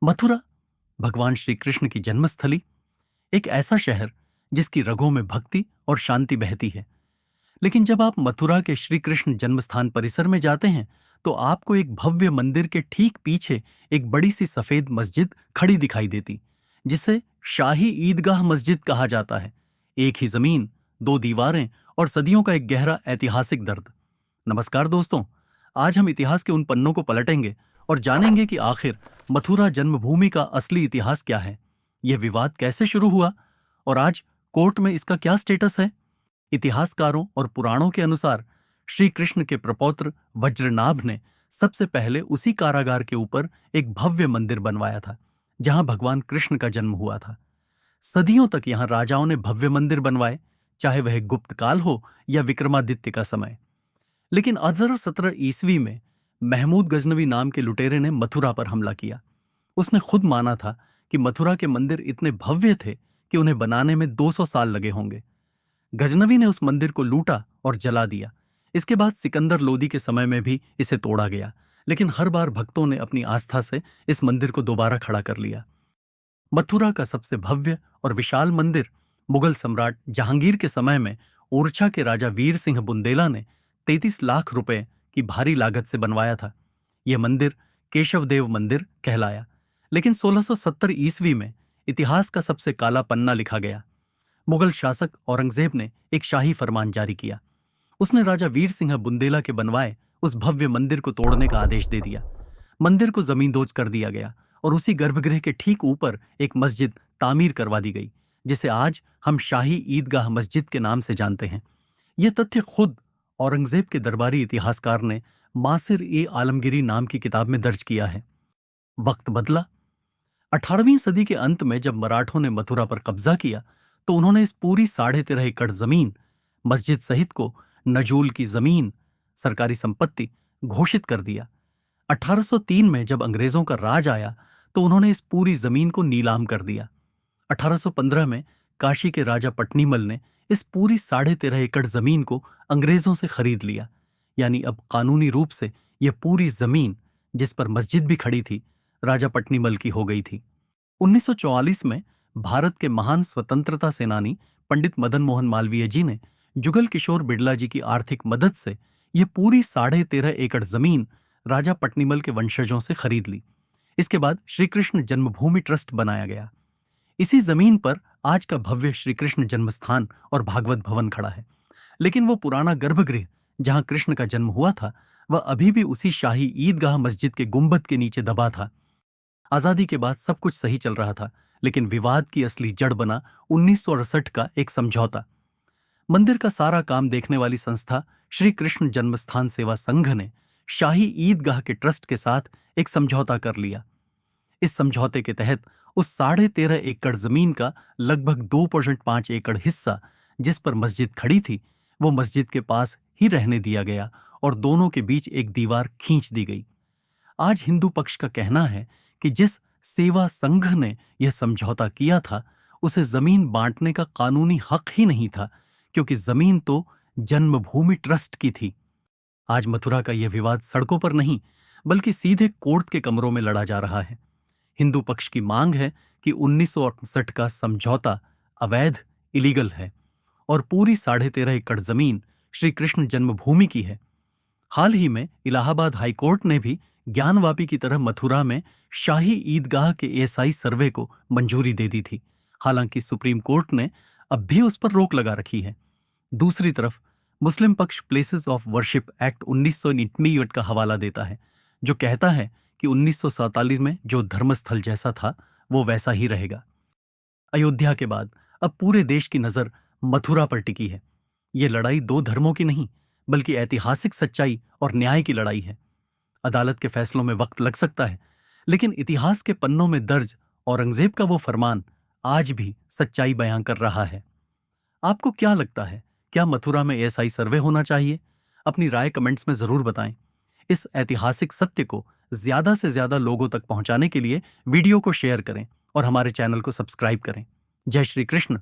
मथुरा, भगवान श्री कृष्ण की जन्मस्थली, एक ऐसा शहर जिसकी रगों में भक्ति और शांति बहती है। लेकिन जब आप मथुरा के श्री कृष्ण जन्मस्थान परिसर में जाते हैं तो आपको एक भव्य मंदिर के ठीक पीछे एक बड़ी सी सफेद मस्जिद खड़ी दिखाई देती, जिसे शाही ईदगाह मस्जिद कहा जाता है। एक ही जमीन, दो दीवारें और सदियों का एक गहरा ऐतिहासिक दर्द। नमस्कार दोस्तों, आज हम इतिहास के उन पन्नों को पलटेंगे और जानेंगे कि आखिर मथुरा जन्मभूमि का असली इतिहास क्या है, यह विवाद कैसे शुरू हुआ और आज कोर्ट में इसका क्या स्टेटस है। इतिहासकारों और पुराणों के अनुसार श्री कृष्ण के प्रपौत्र वज्रनाभ ने सबसे पहले उसी कारागार के ऊपर एक भव्य मंदिर बनवाया था जहां भगवान कृष्ण का जन्म हुआ था। सदियों तक यहां राजाओं ने भव्य मंदिर बनवाए, चाहे वह गुप्त काल हो या विक्रमादित्य का समय। लेकिन 1817 ईस्वी में महमूद गजनवी नाम के लुटेरे ने मथुरा पर हमला किया। उसने खुद माना था कि मथुरा के मंदिर इतने भव्य थे कि उन्हें बनाने में 200 साल लगे होंगे। गजनवी ने उस मंदिर को लूटा और जला दिया। इसके बाद सिकंदर लोदी के समय में भी इसे तोड़ा गया, लेकिन हर बार भक्तों ने अपनी आस्था से इस मंदिर को दोबारा खड़ा कर लिया। मथुरा का सबसे भव्य और विशाल मंदिर मुगल सम्राट जहांगीर के समय में ओरछा के राजा वीर सिंह बुंदेला ने 33 लाख रुपए की भारी लागत से बनवाया था। यह मंदिर केशवदेव मंदिर कहलाया। लेकिन 1670 ईस्वी में इतिहास का सबसे काला पन्ना लिखा गया। मुगल शासक औरंगजेब ने एक शाही फरमान जारी किया। उसने राजा वीर सिंह बुंदेला के बनवाए उस भव्य मंदिर को तोड़ने का आदेश दे दिया। मंदिर को जमींदोज कर दिया गया और उसी गर्भगृह के ठीक ऊपर एक मस्जिद तामीर करवा दी गई, जिसे आज हम शाही ईदगाह मस्जिद के नाम से जानते हैं। यह तथ्य खुद औरंगजेब के दरबारी इतिहासकार ने मासिर-ए-आलमगीरी नाम की किताब में दर्ज किया है। वक्त बदला। 18वीं सदी के अंत में जब मराठों ने मथुरा पर कब्जा किया तो उन्होंने इस पूरी 13.5 एकड़ जमीन, मस्जिद सहित को नजूल की जमीन, सरकारी संपत्ति घोषित कर दिया। 1803 में जब अंग्रेजों का राज आया तो उन्होंने इस पूरी जमीन को नीलाम कर दिया। 1815 में काशी के राजा पटनीमल ने इस पूरी 13.5 एकड़ जमीन को अंग्रेजों से खरीद लिया। यानी अब कानूनी रूप से यह पूरी जमीन, जिस पर मस्जिद भी खड़ी थी, राजा पटनीमल की हो गई थी। 1944 में भारत के महान स्वतंत्रता सेनानी पंडित मदन मोहन मालवीय जी ने जुगल किशोर बिड़ला जी की आर्थिक मदद से यह पूरी 13.5 एकड़ जमीन राजा पटनीमल के वंशजों से खरीद ली। इसके बाद श्री कृष्ण जन्मभूमि ट्रस्ट बनाया गया। इसी जमीन पर आज का भव्य श्री कृष्ण जन्मस्थान और भागवत भवन खड़ा है। लेकिन वो पुराना गर्भगृह जहां कृष्ण का जन्म हुआ था, वह अभी भी उसी शाही ईदगाह मस्जिद के गुंबद के नीचे दबा था। आजादी के बाद सब कुछ सही चल रहा था, लेकिन विवाद की असली जड़ बना 1968 का एक समझौता। मंदिर का सारा काम देखने वाली संस्था श्री कृष्ण जन्मस्थान सेवा संघ ने शाही ईदगाह के ट्रस्ट के साथ एक समझौता कर लिया। इस समझौते के तहत उस 13.5 एकड़ जमीन का लगभग 2.5 एकड़ हिस्सा, जिस पर मस्जिद खड़ी थी, वो मस्जिद के पास ही रहने दिया गया और दोनों के बीच एक दीवार खींच दी गई। आज हिंदू पक्ष का कहना है कि जिस सेवा संघ ने यह समझौता किया था, उसे जमीन बांटने का कानूनी हक ही नहीं था, क्योंकि जमीन तो जन्मभूमि ट्रस्ट की थी। आज मथुरा का यह विवाद सड़कों पर नहीं, बल्कि सीधे कोर्ट के कमरों में लड़ा जा रहा है। हिंदू पक्ष की मांग है कि 1968 का समझौता अवैध, इलीगल है और पूरी 13.5 एकड़ जमीन श्री कृष्ण जन्मभूमि की है। हाल ही में इलाहाबाद हाईकोर्ट ने भी ज्ञानवापी की तरह मथुरा में शाही ईदगाह के एएसआई सर्वे को मंजूरी दे दी थी। हालांकि सुप्रीम कोर्ट ने अब भी उस पर रोक लगा रखी है। दूसरी तरफ मुस्लिम पक्ष प्लेसेस ऑफ वर्शिप एक्ट 1999 का हवाला देता है, जो कहता है कि 1947 में जो धर्मस्थल जैसा था वो वैसा ही रहेगा। अयोध्या के बाद अब पूरे देश की नजर मथुरा पर टिकी है। ये लड़ाई दो धर्मों की नहीं, बल्कि ऐतिहासिक सच्चाई और न्याय की लड़ाई है। अदालत के फैसलों में वक्त लग सकता है, लेकिन इतिहास के पन्नों में दर्ज औरंगजेब का वो फरमान आज भी सच्चाई बयां कर रहा है। आपको क्या लगता है, क्या मथुरा में एएसआई सर्वे होना चाहिए? अपनी राय कमेंट्स में जरूर बताएं। इस ऐतिहासिक सत्य को ज्यादा से ज्यादा लोगों तक पहुंचाने के लिए वीडियो को शेयर करें और हमारे चैनल को सब्सक्राइब करें। जय श्री कृष्ण।